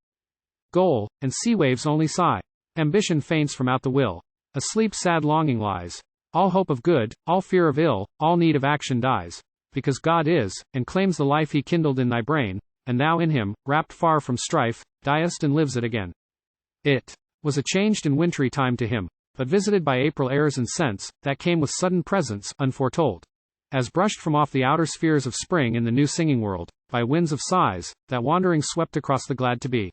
goal, and sea waves only sigh. Ambition faints from out the will. Asleep sad longing lies. All hope of good, all fear of ill, all need of action dies. Because God is, and claims the life he kindled in thy brain, and thou in him, wrapped far from strife, diest and lives it again. It was a changed and wintry time to him, but visited by April airs and scents, that came with sudden presence, unforetold. As brushed from off the outer spheres of spring in the new singing world, by winds of sighs, that wandering swept across the glad to be.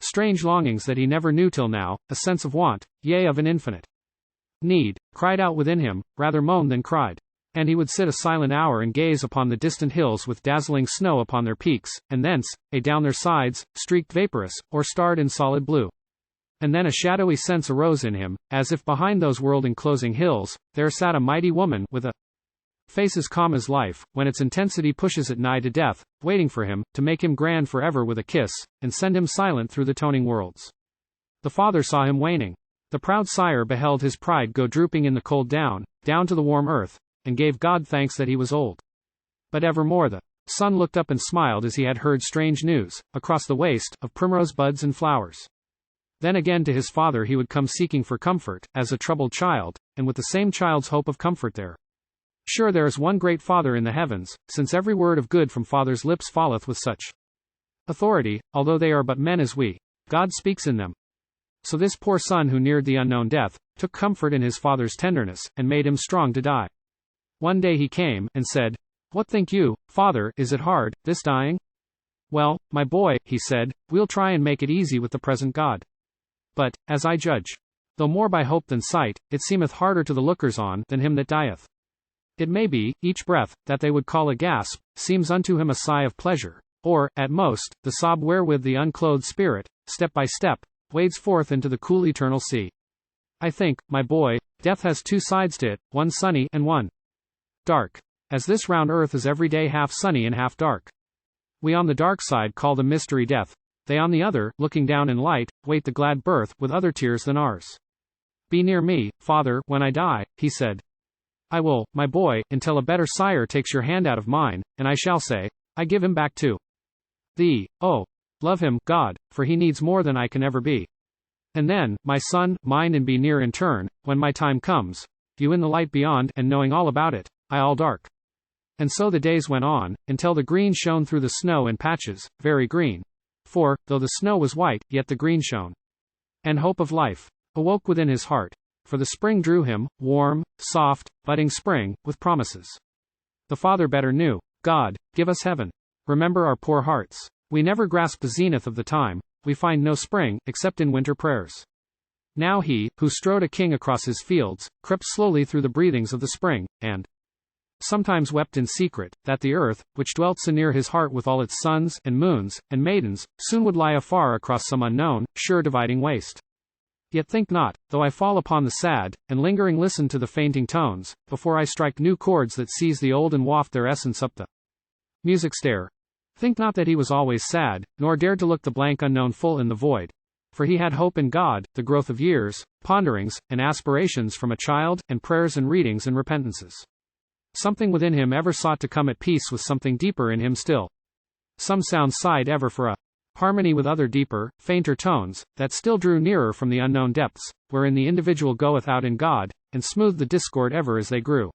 strange longings that he never knew till now, a sense of want, yea of an infinite need, cried out within him, rather moaned than cried. And he would sit a silent hour and gaze upon the distant hills with dazzling snow upon their peaks, and thence, down their sides, streaked vaporous, or starred in solid blue. And then a shadowy sense arose in him, as if behind those world-enclosing hills, there sat a mighty woman, with a face as calm as life, when its intensity pushes it nigh to death, waiting for him, to make him grand forever with a kiss, and send him silent through the toning worlds. The father saw him waning. The proud sire beheld his pride go drooping in the cold down to the warm earth, and gave God thanks that he was old. But evermore the son looked up and smiled as he had heard strange news, across the waste, of primrose buds and flowers. Then again to his father he would come seeking for comfort, as a troubled child, and with the same child's hope of comfort there. Sure there is one great Father in the heavens, since every word of good from Father's lips falleth with such authority, although they are but men as we. God speaks in them. So this poor son who neared the unknown death, took comfort in his father's tenderness, and made him strong to die. One day he came, and said, "What think you, Father, is it hard, this dying?" "Well, my boy," he said, "we'll try and make it easy with the present God. But, as I judge, though more by hope than sight, it seemeth harder to the lookers on than him that dieth. It may be, each breath, that they would call a gasp, seems unto him a sigh of pleasure, or, at most, the sob wherewith the unclothed spirit, step by step, wades forth into the cool eternal sea. I think, my boy, death has two sides to it, one sunny and one dark. As this round earth is every day half sunny and half dark. We on the dark side call the mystery death, they on the other, looking down in light, wait the glad birth, with other tears than ours. Be near me, Father, when I die, he said. I will, my boy, until a better sire takes your hand out of mine, and I shall say, I give him back to thee. Oh, love him, God, for he needs more than I can ever be. And then, my son, mind and be near in turn, when my time comes, you in the light beyond, and knowing all about it, I all dark. And so the days went on, until the green shone through the snow in patches, very green. For, though the snow was white, yet the green shone. And hope of life awoke within his heart. For the spring drew him, warm, soft, budding spring, with promises. The father better knew. God, give us heaven. Remember our poor hearts. We never grasp the zenith of the time, we find no spring, except in winter prayers. Now he, who strode a king across his fields, crept slowly through the breathings of the spring, and sometimes wept in secret, that the earth, which dwelt so near his heart with all its suns, and moons, and maidens, soon would lie afar across some unknown, sure dividing waste. Yet think not, though I fall upon the sad, and lingering listen to the fainting tones, before I strike new chords that seize the old and waft their essence up the music stair. Think not that he was always sad, nor dared to look the blank unknown full in the void. For he had hope in God, the growth of years, ponderings, and aspirations from a child, and prayers and readings and repentances. Something within him ever sought to come at peace with something deeper in him still. Some sound sighed ever for a harmony with other deeper, fainter tones, that still drew nearer from the unknown depths, wherein the individual goeth out in God, and smoothed the discord ever as they grew.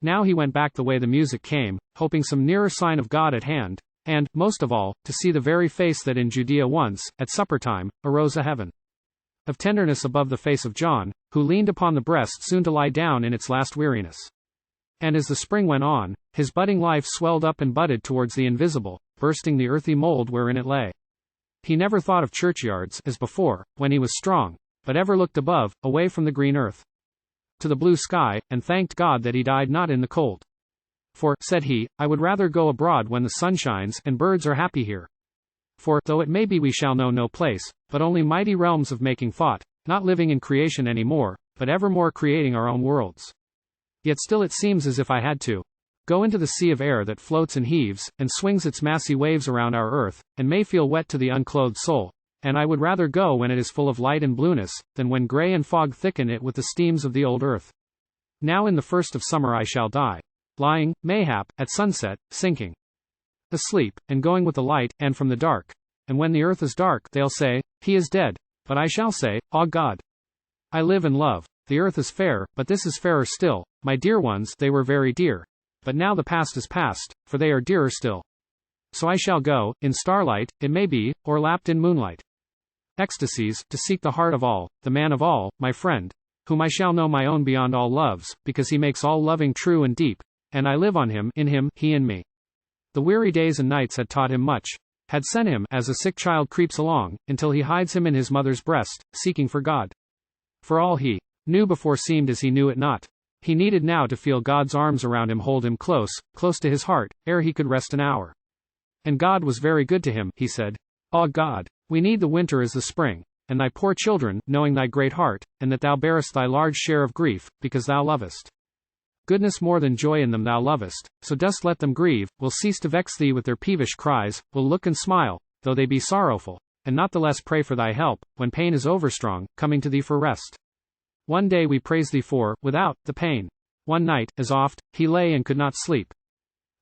Now he went back the way the music came, hoping some nearer sign of God at hand, and, most of all, to see the very face that in Judea once, at supper time, arose a heaven of tenderness above the face of John, who leaned upon the breast soon to lie down in its last weariness. And as the spring went on, his budding life swelled up and budded towards the invisible, bursting the earthy mold wherein it lay. He never thought of churchyards, as before, when he was strong, but ever looked above, away from the green earth, to the blue sky, and thanked God that he died not in the cold. For, said he, I would rather go abroad when the sun shines, and birds are happy here. For, though it may be we shall know no place, but only mighty realms of making thought, not living in creation any more, but evermore creating our own worlds. Yet still it seems as if I had to go into the sea of air that floats and heaves, and swings its massy waves around our earth, and may feel wet to the unclothed soul, and I would rather go when it is full of light and blueness, than when gray and fog thicken it with the steams of the old earth. Now in the first of summer I shall die, lying, mayhap, at sunset, sinking asleep, and going with the light, and from the dark. And when the earth is dark, they'll say, he is dead. But I shall say, ah God, I live and love. The earth is fair, but this is fairer still. My dear ones, they were very dear. But now the past is past, for they are dearer still. So I shall go, in starlight, it may be, or lapped in moonlight ecstasies, to seek the heart of all, the man of all, my friend, whom I shall know my own beyond all loves, because he makes all loving true and deep, and I live on him, in him, he in me. The weary days and nights had taught him much, had sent him, as a sick child creeps along, until he hides him in his mother's breast, seeking for God. For all he knew before seemed as he knew it not. He needed now to feel God's arms around him, hold him close, close to his heart, ere he could rest an hour. And God was very good to him, he said. Ah God, we need the winter as the spring, and thy poor children, knowing thy great heart, and that thou bearest thy large share of grief, because thou lovest goodness more than joy in them thou lovest, so dost let them grieve, will cease to vex thee with their peevish cries, will look and smile, though they be sorrowful, and not the less pray for thy help, when pain is overstrong, coming to thee for rest. One day we praise thee for, without, the pain. One night, as oft, he lay and could not sleep.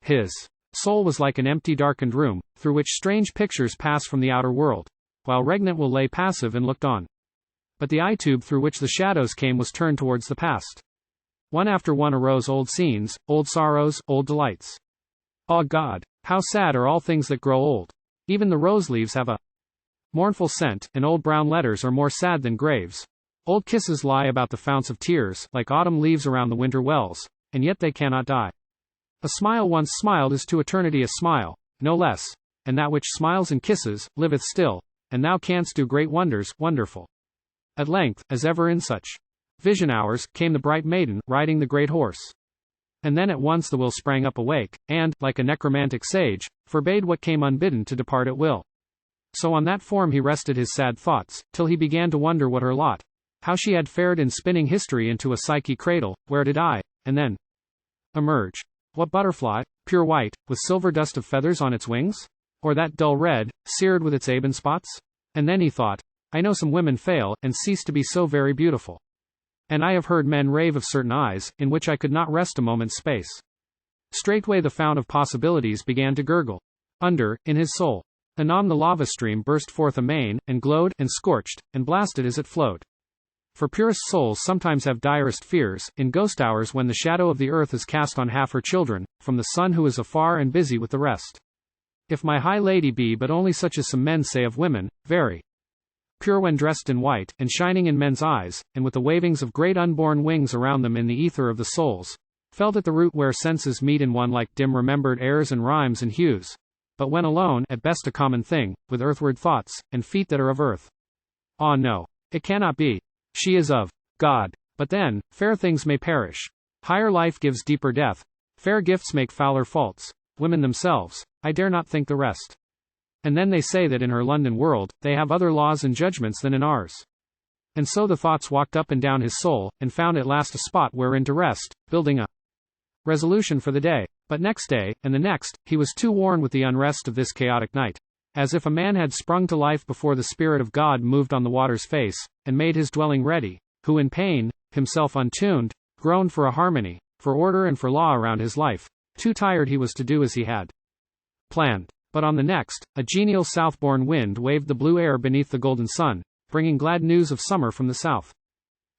His soul was like an empty darkened room, through which strange pictures pass from the outer world, while regnant will lay passive and looked on. But the eye tube through which the shadows came was turned towards the past. One after one arose old scenes, old sorrows, old delights. Ah God, how sad are all things that grow old. Even the rose leaves have a mournful scent, and old brown letters are more sad than graves. Old kisses lie about the founts of tears, like autumn leaves around the winter wells, and yet they cannot die. A smile once smiled is to eternity a smile, no less, and that which smiles and kisses, liveth still, and thou canst do great wonders, wonderful. At length, as ever in such vision hours, came the bright maiden, riding the great horse. And then at once the will sprang up awake, and, like a necromantic sage, forbade what came unbidden to depart at will. So on that form he rested his sad thoughts, till he began to wonder what her lot, how she had fared in spinning history into a psyche cradle, where did I, and then emerge? What butterfly, pure white, with silver dust of feathers on its wings? Or that dull red, seared with its ebon spots? And then he thought, I know some women fail, and cease to be so very beautiful. And I have heard men rave of certain eyes, in which I could not rest a moment's space. Straightway the fount of possibilities began to gurgle. Under, in his soul. Anon the lava stream burst forth amain, and glowed, and scorched, and blasted as it flowed. For purest souls sometimes have direst fears, in ghost hours when the shadow of the earth is cast on half her children, from the sun who is afar and busy with the rest. If my high lady be but only such as some men say of women, very pure when dressed in white, and shining in men's eyes, and with the wavings of great unborn wings around them in the ether of the souls, felt at the root where senses meet in one like dim remembered airs and rhymes and hues, but when alone, at best a common thing, with earthward thoughts, and feet that are of earth. Ah no, it cannot be. She is of God. But then, fair things may perish. Higher life gives deeper death. Fair gifts make fouler faults. Women themselves, I dare not think the rest. And then they say that in her London world, they have other laws and judgments than in ours. And so the thoughts walked up and down his soul, and found at last a spot wherein to rest, building a resolution for the day. But next day, and the next, he was too worn with the unrest of this chaotic night. As if a man had sprung to life before the Spirit of God moved on the water's face, and made his dwelling ready, who in pain, himself untuned, groaned for a harmony, for order and for law around his life. Too tired he was to do as he had planned. But on the next, a genial south-born wind waved the blue air beneath the golden sun, bringing glad news of summer from the south.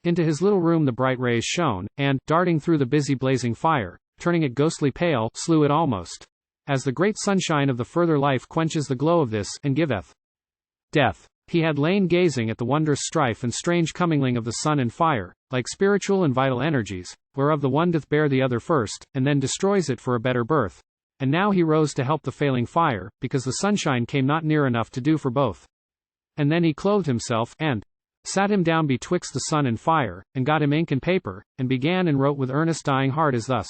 Into his little room the bright rays shone, and, darting through the busy blazing fire, turning it ghostly pale, slew it almost. As the great sunshine of the further life quenches the glow of this, and giveth death. He had lain gazing at the wondrous strife and strange commingling of the sun and fire, like spiritual and vital energies, whereof the one doth bear the other first, and then destroys it for a better birth. And now he rose to help the failing fire, because the sunshine came not near enough to do for both. And then he clothed himself, and sat him down betwixt the sun and fire, and got him ink and paper, and began and wrote with earnest dying heart as thus.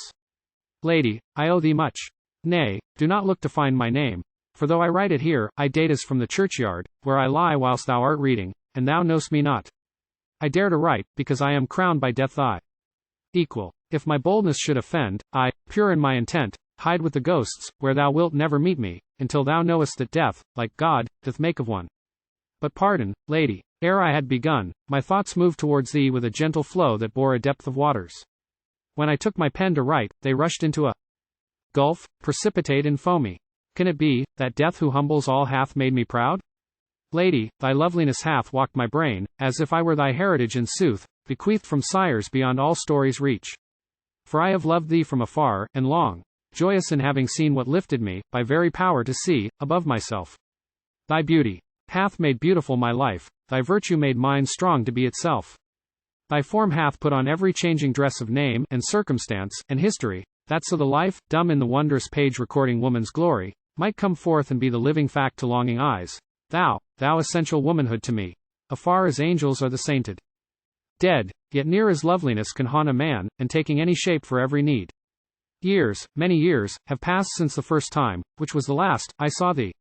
Lady, I owe thee much. Nay, do not look to find my name, for though I write it here, I date as from the churchyard, where I lie whilst thou art reading, and thou know'st me not. I dare to write, because I am crowned by death thy equal. If my boldness should offend, I, pure in my intent, hide with the ghosts, where thou wilt never meet me, until thou knowest that death, like God, doth make of one. But pardon, lady, ere I had begun, my thoughts moved towards thee with a gentle flow that bore a depth of waters. When I took my pen to write, they rushed into a gulf, precipitate and foamy. Can it be, that death who humbles all hath made me proud? Lady, thy loveliness hath walked my brain, as if I were thy heritage in sooth, bequeathed from sires beyond all stories' reach. For I have loved thee from afar, and long, joyous in having seen what lifted me, by very power to see, above myself. Thy beauty hath made beautiful my life, thy virtue made mine strong to be itself. Thy form hath put on every changing dress of name, and circumstance, and history, that so the life, dumb in the wondrous page recording woman's glory, might come forth and be the living fact to longing eyes. Thou essential womanhood to me, afar as angels are the sainted. Dead, yet near as loveliness can haunt a man, and taking any shape for every need. Years, many years, have passed since the first time, which was the last, I saw thee.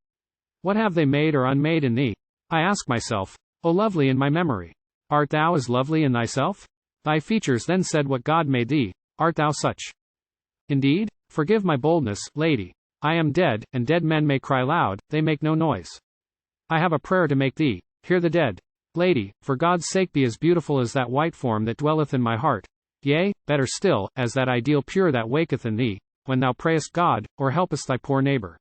What have they made or unmade in thee? I ask myself, O lovely in my memory. Art thou as lovely in thyself? Thy features then said what God made thee. Art thou such? Indeed? Forgive my boldness, lady. I am dead, and dead men may cry loud, they make no noise. I have a prayer to make thee. Hear the dead. Lady, for God's sake be as beautiful as that white form that dwelleth in my heart. Yea, better still, as that ideal pure that waketh in thee, when thou prayest God, or helpest thy poor neighbor.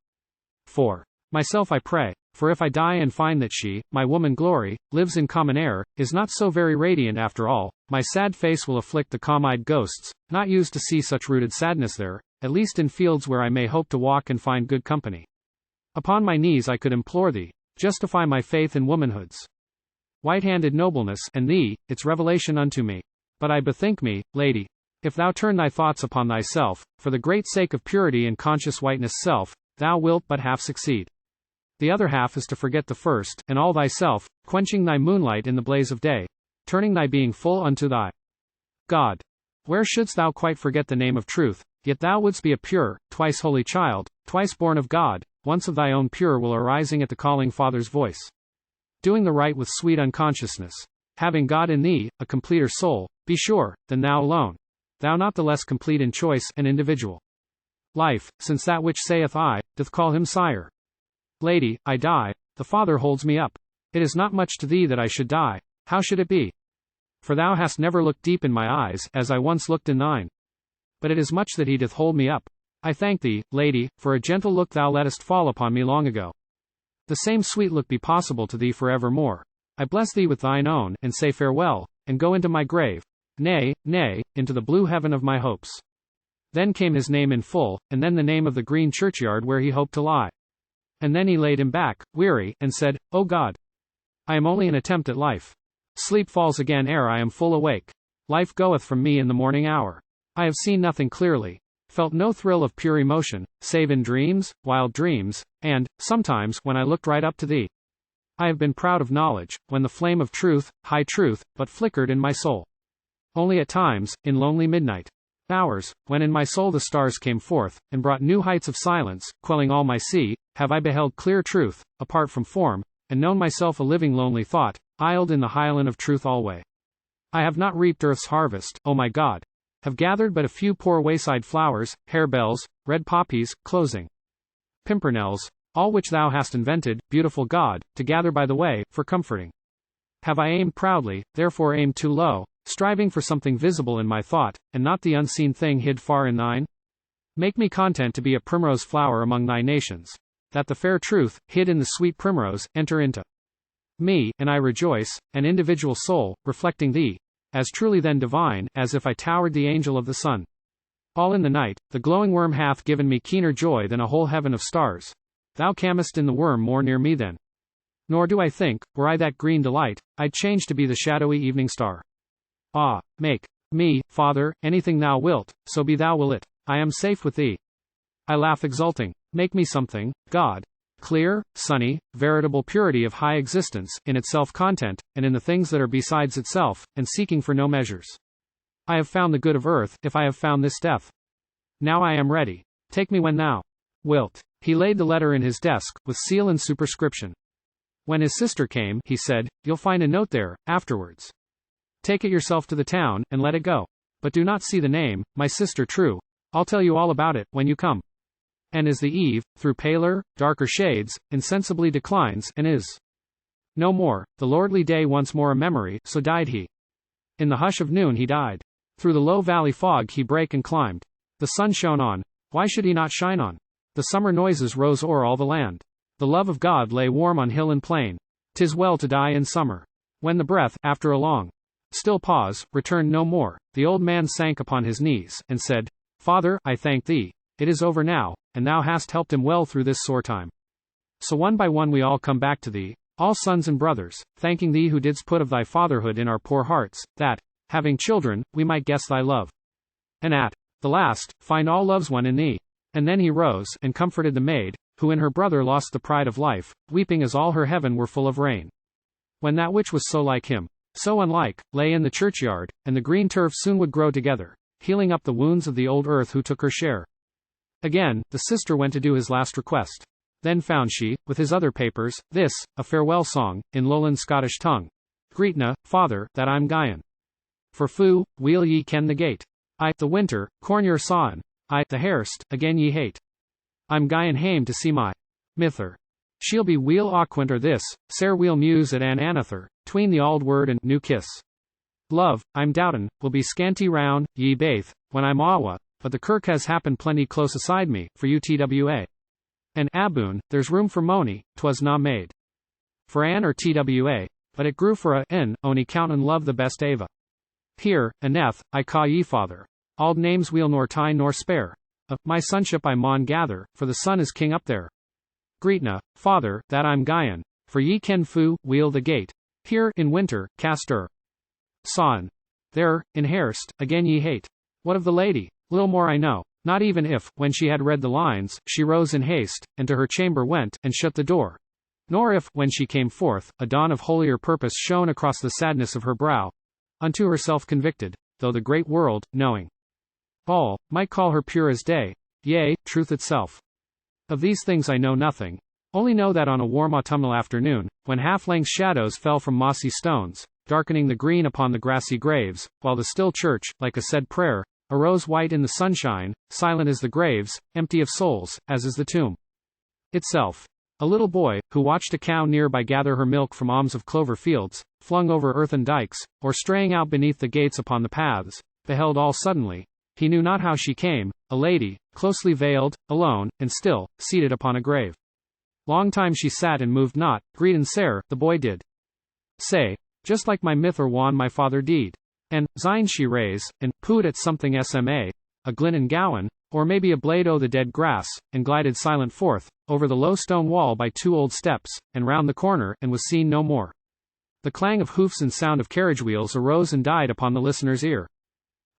For myself I pray, for if I die and find that she, my woman glory, lives in common air, is not so very radiant after all, my sad face will afflict the calm-eyed ghosts, not used to see such rooted sadness there, at least in fields where I may hope to walk and find good company. Upon my knees I could implore thee, justify my faith in womanhood's white-handed nobleness, and thee, its revelation unto me. But I bethink me, lady, if thou turn thy thoughts upon thyself, for the great sake of purity and conscious whiteness self, thou wilt but half succeed. The other half is to forget the first, and all thyself, quenching thy moonlight in the blaze of day, turning thy being full unto thy God. Where shouldst thou quite forget the name of truth, yet thou wouldst be a pure, twice holy child, twice born of God, once of thy own pure will arising at the calling Father's voice. Doing the right with sweet unconsciousness. Having God in thee, a completer soul, be sure, than thou alone. Thou not the less complete in choice, and individual life, since that which saith I, doth call him sire. Lady, I die, the Father holds me up. It is not much to thee that I should die, how should it be? For thou hast never looked deep in my eyes, as I once looked in thine. But it is much that he doth hold me up. I thank thee, lady, for a gentle look thou lettest fall upon me long ago. The same sweet look be possible to thee for evermore. I bless thee with thine own, and say farewell, and go into my grave. Nay, into the blue heaven of my hopes. Then came his name in full, and then the name of the green churchyard where he hoped to lie. And then he laid him back, weary, and said, O God, I am only an attempt at life. Sleep falls again ere I am full awake. Life goeth from me in the morning hour. I have seen nothing clearly, felt no thrill of pure emotion, save in dreams, wild dreams, and, sometimes, when I looked right up to thee. I have been proud of knowledge, when the flame of truth, high truth, but flickered in my soul. Only at times, in lonely midnight hours, when in my soul the stars came forth, and brought new heights of silence, quelling all my sea, have I beheld clear truth, apart from form, and known myself a living lonely thought, isled in the highland of truth alway. I have not reaped earth's harvest, O my God. Have gathered but a few poor wayside flowers, harebells, red poppies, closing pimpernels, all which thou hast invented, beautiful God, to gather by the way, for comforting. Have I aimed proudly, therefore aimed too low, striving for something visible in my thought, and not the unseen thing hid far in thine? Make me content to be a primrose flower among thy nations, that the fair truth, hid in the sweet primrose, enter into me, and I rejoice, an individual soul, reflecting thee, as truly then divine, as if I towered the angel of the sun. All in the night, the glowing worm hath given me keener joy than a whole heaven of stars. Thou camest in the worm more near me then. Nor do I think, were I that green delight, I'd change to be the shadowy evening star. Ah, make me, Father, anything thou wilt, so be thou will it. I am safe with thee. I laugh exulting. Make me something, God. Clear, sunny, veritable purity of high existence, in its self-content, and in the things that are besides itself, and seeking for no measures. I have found the good of earth, if I have found this death. Now I am ready. Take me when thou wilt. He laid the letter in his desk, with seal and superscription. When his sister came, he said, You'll find a note there, afterwards. Take it yourself to the town, and let it go. But do not see the name, my sister true. I'll tell you all about it, when you come. And as the eve, through paler, darker shades, insensibly declines, and is no more, the lordly day once more a memory, so died he. In the hush of noon he died. Through the low valley fog he brake and climbed. The sun shone on. Why should he not shine on? The summer noises rose o'er all the land. The love of God lay warm on hill and plain. 'Tis well to die in summer. When the breath, after a long, still pause, returned no more, the old man sank upon his knees, and said, Father, I thank thee. It is over now, and thou hast helped him well through this sore time. So one by one we all come back to thee, all sons and brothers, thanking thee who didst put of thy fatherhood in our poor hearts, that, having children, we might guess thy love. And at the last, find all love's one in thee. And then he rose, and comforted the maid, who in her brother lost the pride of life, weeping as all her heaven were full of rain. When that which was so like him, so unlike, lay in the churchyard, and the green turf soon would grow together, healing up the wounds of the old earth who took her share. Again, the sister went to do his last request. Then found she, with his other papers, this, a farewell song, in Lowland Scottish tongue. Greetna, father, that I'm gien. For fu, weel ye ken the gate. I, the winter, corn your sawn. I, the hairst, again ye hate. I'm gien hame to see my mither. She'll be weel auquinter this, sair we'll muse at an another, tween the auld word and new kiss. Love, I'm doubtin, will be scanty round, ye baith, when I'm awa, but the kirk has happened plenty close aside me, for UTWA. And, aboon, there's room for mony, 'twas na made for an or TWA, but it grew for a, n, ony countin' love the best ava. Here, aneth, I ca ye father. Auld names we'll nor tie nor spare. My sonship I maun gather, for the sun is king up there. Greetna, father, that I'm gien, for ye ken fu, weel the gate. Here, in winter, castor. Sawn. There, in hairst, again ye hate. What of the lady? Little more I know, not even if, when she had read the lines, she rose in haste, and to her chamber went, and shut the door. Nor if, when she came forth, a dawn of holier purpose shone across the sadness of her brow, unto herself convicted, though the great world, knowing all, might call her pure as day, yea, truth itself. Of these things I know nothing, only know that on a warm autumnal afternoon, when half-length shadows fell from mossy stones, darkening the green upon the grassy graves, while the still church, like a said prayer, arose white in the sunshine, silent as the graves, empty of souls, as is the tomb itself. A little boy, who watched a cow near by gather her milk from alms of clover fields, flung over earthen dikes, or straying out beneath the gates upon the paths, beheld all suddenly, he knew not how she came, a lady, closely veiled, alone, and still, seated upon a grave. Long time she sat and moved not, greet and sair, the boy did say, just like my myth or wan my father deed. And, zine she raise, and, pooed at something SMA, a glin and gowan, or maybe a blade o' the dead grass, and glided silent forth, over the low stone wall by 2 old steps, and round the corner, and was seen no more. The clang of hoofs and sound of carriage wheels arose and died upon the listener's ear.